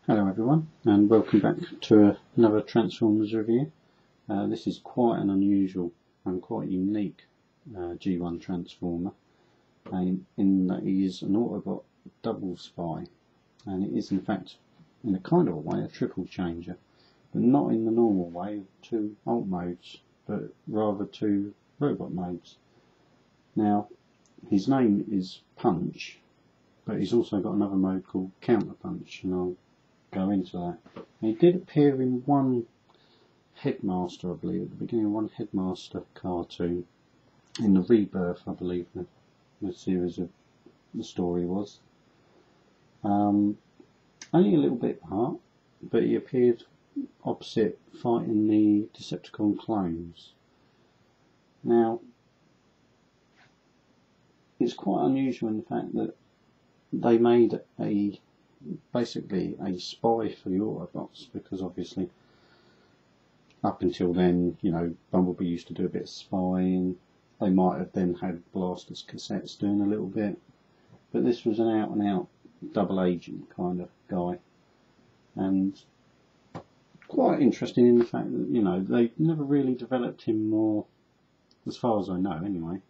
Hello everyone, and welcome back to another Transformers review. This is quite an unusual and quite unique G1 Transformer, in that he is an Autobot doublespy, and it is in fact, in a kind of a way, a triple changer, but not in the normal way, two alt modes, but rather two robot modes. Now, his name is Punch, but he's also got another mode called Counterpunch, and I'll go into that. And he did appear in one Headmaster, I believe, at the beginning of one Headmaster cartoon, in the Rebirth, I believe, the series of the story was. Only a little bit part, but he appeared opposite fighting the Decepticon clones. Now, it's quite unusual in the fact that they made basically a spy for the Autobots, because obviously up until then, you know, Bumblebee used to do a bit of spying. They might have then had Blaster's cassettes doing a little bit, but this was an out and out double agent kind of guy, and quite interesting in the fact that, you know, they never really developed him more, as far as I know anyway,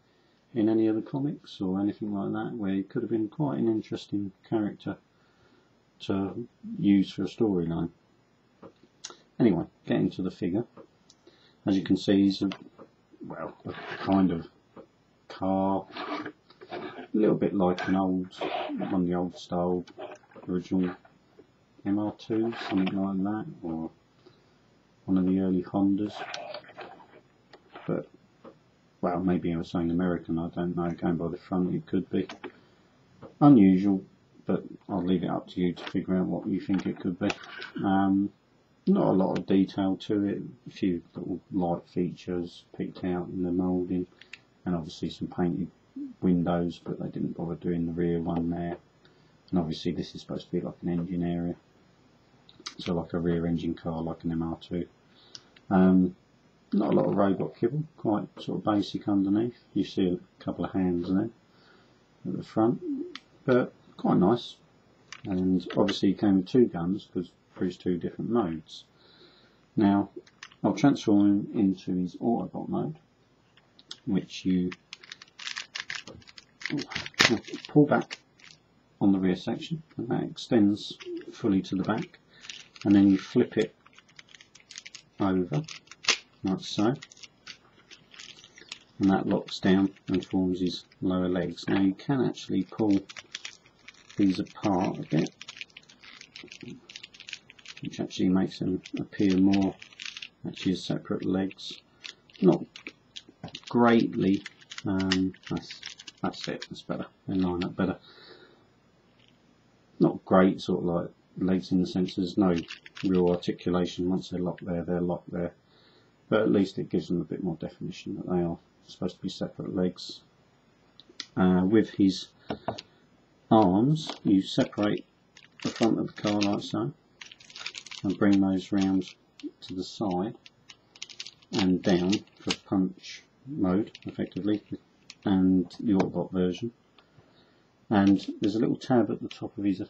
in any of the comics or anything like that, where he could have been quite an interesting character to use for a storyline. Anyway, getting to the figure, as you can see, he's a kind of car, a little bit like one of the old style original MR2, something like that, or one of the early Hondas. But, well, maybe I was saying American, I don't know, going by the front it could be. Unusual, but I'll leave it up to you to figure out what you think it could be. Not a lot of detail to it, a few little light features picked out in the moulding, and obviously some painted windows, but they didn't bother doing the rear one there. And obviously this is supposed to be like an engine area, so like a rear engine car, like an MR2. Not a lot of robot kibble, quite sort of basic underneath. You see a couple of hands there at the front, but quite nice. And obviously he came with two guns because for his two different modes. Now I'll transform him into his Autobot mode, which you pull back on the rear section, and that extends fully to the back, and then you flip it over like so, and that locks down and forms his lower legs. Now you can actually pull these apart a bit, which actually makes them appear more actually as separate legs. Not greatly, that's it, that's better, they line up better. Not great sort of like legs in the sense there's no real articulation. Once they're locked there, they're locked there, but at least it gives them a bit more definition that they are supposed to be separate legs. With his arms, you separate the front of the car like so, and bring those round to the side and down for punch mode effectively, and the Autobot version. And there's a little tab at the top of his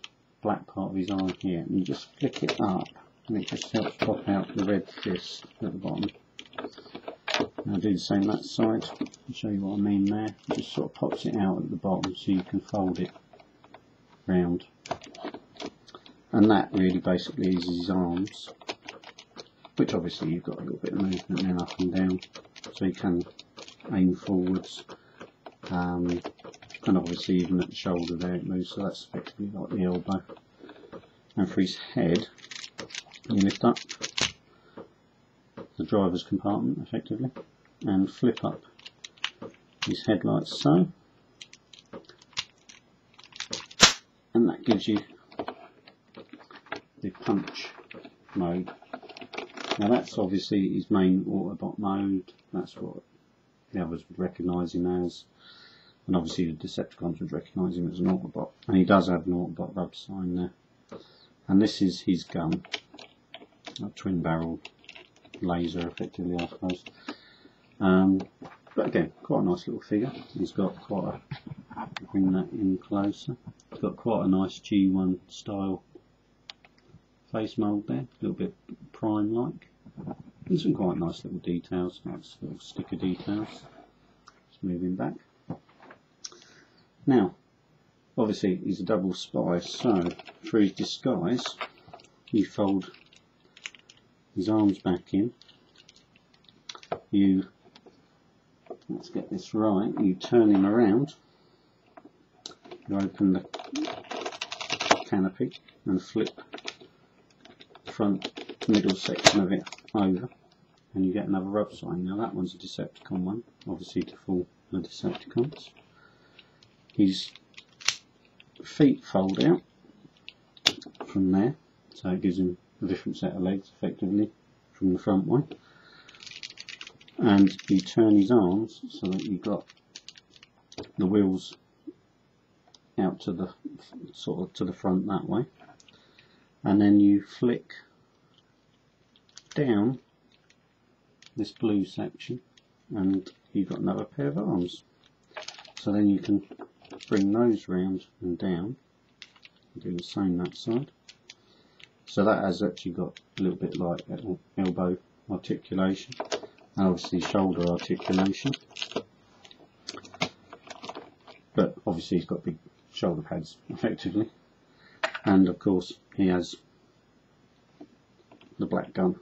black part of his arm here, and you just flick it up and it just helps pop out the red fist at the bottom. I'll do the same that side, I'll show you what I mean there. It just sort of pops it out at the bottom so you can fold it round. And that really basically is his arms, which obviously you've got a little bit of movement then up and down, so you can aim forwards, and obviously even at the shoulder there it moves, so that's effectively like the elbow. And for his head, you lift up the driver's compartment effectively and flip up his head like so, and that gives you the punch mode. Now that's obviously his main Autobot mode, that's what the others would recognise him as, and obviously the Decepticons would recognise him as an Autobot, and he does have an Autobot rub sign there. And this is his gun, a twin barrel laser effectively, I suppose. But again, quite a nice little figure. He's got quite a, bring that in closer, he's got quite a nice G1 style face mould there, a little bit prime like. And some quite nice little details, nice little sticker details. Just moving back. Now, obviously he's a double spy, so for his disguise, you fold his arms back in. You, let's get this right, you turn him around. You open the canopy and flip the front middle section of it over, and you get another rub sign. Now that one's a Decepticon one, obviously to fool the Decepticons. His feet fold out from there, so it gives him a different set of legs effectively from the front one. And you turn his arms so that you've got the wheels out to the sort of to the front that way, and then you flick down this blue section and you've got another pair of arms. So then you can bring those round and down, do the same that side. So that has actually got a little bit like elbow articulation and obviously shoulder articulation, but obviously he's got big shoulder pads effectively, and of course he has the black gun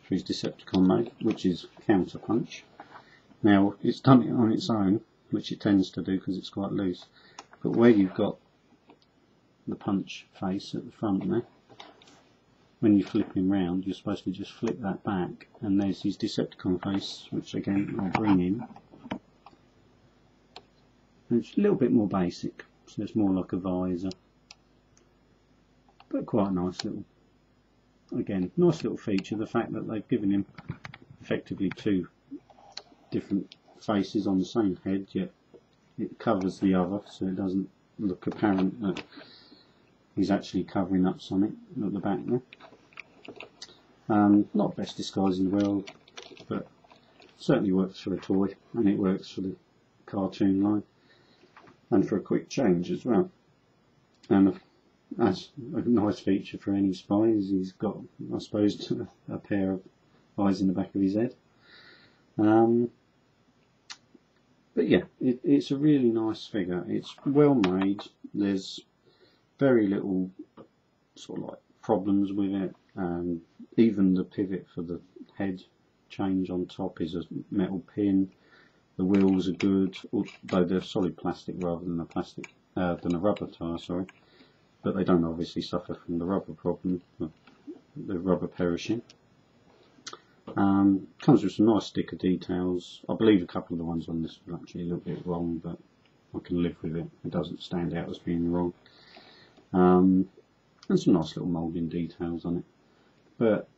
for his Decepticon mode, which is counterpunch. Now it's done it on its own, which it tends to do because it's quite loose, but where you've got the punch face at the front there, when you flip him round you're supposed to just flip that back, and there's his Decepticon face, which again I'll bring in. It's a little bit more basic, so it's more like a visor, but quite a nice little, again, nice little feature, the fact that they've given him effectively two different faces on the same head, yet it covers the other, so it doesn't look apparent that he's actually covering up something at the back there. Not best disguise in the world, but certainly works for a toy, and it works for the cartoon line, and for a quick change as well. And that's a nice feature for any spy, is he's got, I suppose, a pair of eyes in the back of his head. But yeah, it's a really nice figure. It's well made. There's very little sort of like problems with it. Even the pivot for the head change on top is a metal pin. The wheels are good, although they're solid plastic rather than a rubber tyre, sorry. But they don't obviously suffer from the rubber problem, the rubber perishing. Comes with some nice sticker details. I believe a couple of the ones on this are actually a little bit wrong, but I can live with it. It doesn't stand out as being wrong. And some nice little moulding details on it. But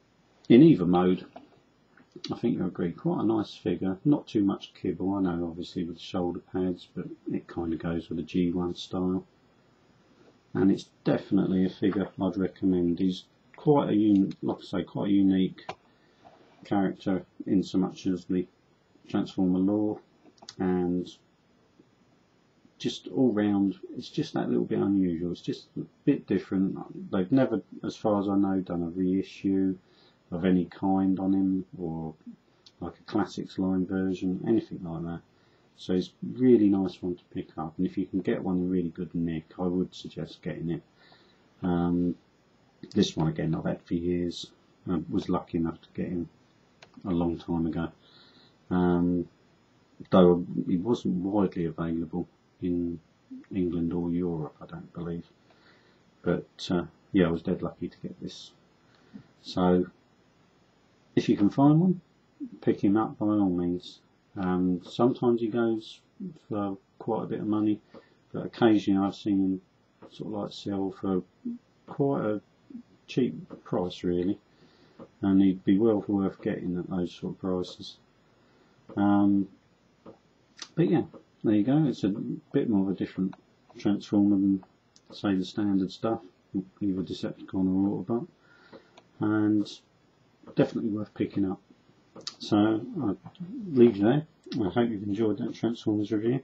in either mode, I think you'll agree, quite a nice figure. Not too much kibble, I know obviously with the shoulder pads, but it kind of goes with the G1 style. And it's definitely a figure I'd recommend. He's quite a, like I say, quite a unique character in so much as the Transformer lore, and just all round it's just that little bit unusual. It's just a bit different. They've never, as far as I know, done a reissue of any kind on him, or like a classics line version, anything like that. So it's a really nice one to pick up, and if you can get one in really good nick, I would suggest getting it. This one again I've had for years. I was lucky enough to get him a long time ago, though he wasn't widely available in England or Europe, I don't believe, but yeah, I was dead lucky to get this. So if you can find one, pick him up by all means. Sometimes he goes for quite a bit of money, but occasionally I've seen him sort of like sell for quite a cheap price really, and he'd be well worth getting at those sort of prices. But yeah, there you go. It's a bit more of a different Transformer than, say, the standard stuff, either Decepticon or Autobot, and definitely worth picking up. So I'll leave you there. I hope you've enjoyed that Transformers review,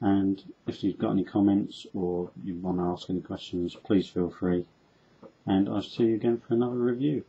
and if you've got any comments or you want to ask any questions, please feel free. and I'll see you again for another review.